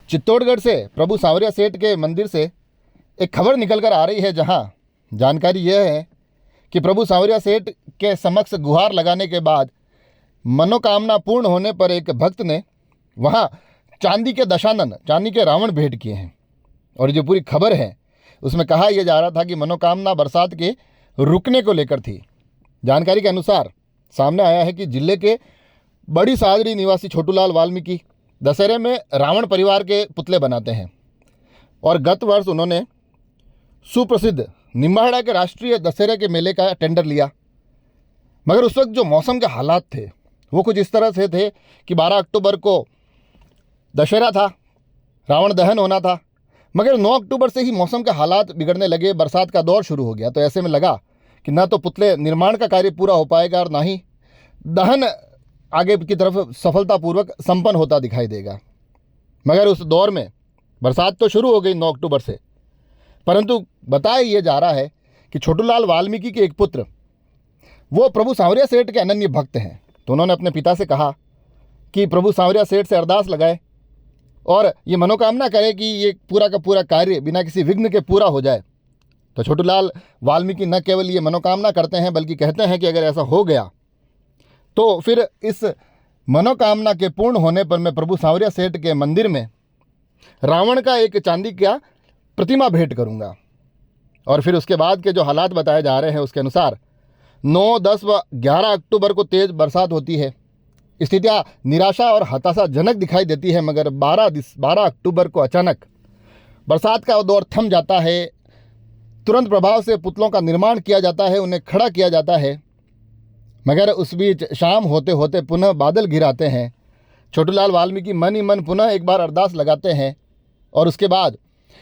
चित्तौड़गढ़ से प्रभु सांवरिया सेठ के मंदिर से एक खबर निकल कर आ रही है, जहां जानकारी यह है कि प्रभु सांवरिया सेठ के समक्ष गुहार लगाने के बाद मनोकामना पूर्ण होने पर एक भक्त ने वहां चांदी के दशानन, चांदी के रावण भेंट किए हैं। और जो पूरी खबर है उसमें कहा यह जा रहा था कि मनोकामना बरसात के रुकने को लेकर थी। जानकारी के अनुसार सामने आया है कि जिले के बड़ी सादड़ी निवासी छोटूलाल वाल्मीकि दशहरे में रावण परिवार के पुतले बनाते हैं और गत वर्ष उन्होंने सुप्रसिद्ध निम्बाहेड़ा के राष्ट्रीय दशहरे के मेले का टेंडर लिया। मगर उस वक्त जो मौसम के हालात थे वो कुछ इस तरह से थे कि 12 अक्टूबर को दशहरा था, रावण दहन होना था, मगर 9 अक्टूबर से ही मौसम के हालात बिगड़ने लगे, बरसात का दौर शुरू हो गया। तो ऐसे में लगा कि ना तो पुतले निर्माण का कार्य पूरा हो पाएगा और ना ही दहन आगे की तरफ सफलतापूर्वक संपन्न होता दिखाई देगा। मगर उस दौर में बरसात तो शुरू हो गई 9 अक्टूबर से, परंतु बताया यह जा रहा है कि छोटूलाल वाल्मीकि के एक पुत्र वो प्रभु सांवरिया सेठ के अनन्य भक्त हैं। तो उन्होंने अपने पिता से कहा कि प्रभु सांवरिया सेठ से अरदास लगाए और ये मनोकामना करे कि ये पूरा का पूरा कार्य बिना किसी विघ्न के पूरा हो जाए। तो छोटूलाल वाल्मीकि न केवल ये मनोकामना करते हैं बल्कि कहते हैं कि अगर ऐसा हो गया तो फिर इस मनोकामना के पूर्ण होने पर मैं प्रभु सांवरिया सेठ के मंदिर में रावण का एक चांदी का प्रतिमा भेंट करूंगा। और फिर उसके बाद के जो हालात बताए जा रहे हैं उसके अनुसार 9, 10 व 11 अक्टूबर को तेज़ बरसात होती है। स्थितियाँ निराशा और हताशाजनक दिखाई देती है, मगर 12 अक्टूबर को अचानक बरसात का दौर थम जाता है। तुरंत प्रभाव से पुतलों का निर्माण किया जाता है, उन्हें खड़ा किया जाता है। मगर उस बीच शाम होते होते पुनः बादल घिराते हैं। छोटूलाल वाल्मीकि मन ही मन पुनः एक बार अरदास लगाते हैं और उसके बाद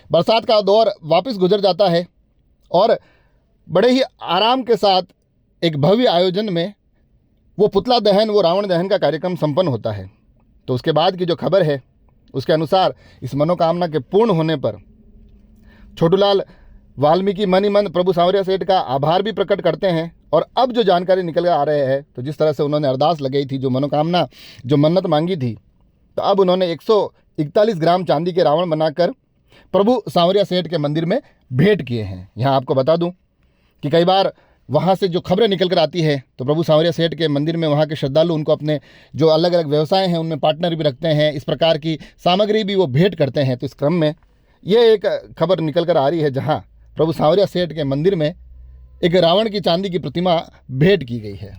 बरसात का दौर वापस गुजर जाता है और बड़े ही आराम के साथ एक भव्य आयोजन में वो पुतला दहन, वो रावण दहन का कार्यक्रम संपन्न होता है। तो उसके बाद की जो खबर है उसके अनुसार इस मनोकामना के पूर्ण होने पर छोटूलाल वाल्मीकि मन ही मन प्रभु सांवरिया सेठ का आभार भी प्रकट करते हैं। और अब जो जानकारी निकल कर आ रहे हैं, तो जिस तरह से उन्होंने अरदास लगाई थी, जो मनोकामना, जो मन्नत मांगी थी, तो अब उन्होंने 141 ग्राम चांदी के रावण बनाकर प्रभु सांवरिया सेठ के मंदिर में भेंट किए हैं। यहाँ आपको बता दूं कि कई बार वहाँ से जो खबरें निकल कर आती है तो प्रभु सांवरिया सेठ के मंदिर में वहाँ के श्रद्धालु उनको अपने जो अलग अलग व्यवसाय हैं उनमें पार्टनर भी रखते हैं, इस प्रकार की सामग्री भी वो भेंट करते हैं। तो इस क्रम में ये एक खबर निकल कर आ रही है जहाँ प्रभु सांवरिया सेठ के मंदिर में एक रावण की चांदी की प्रतिमा भेंट की गई है।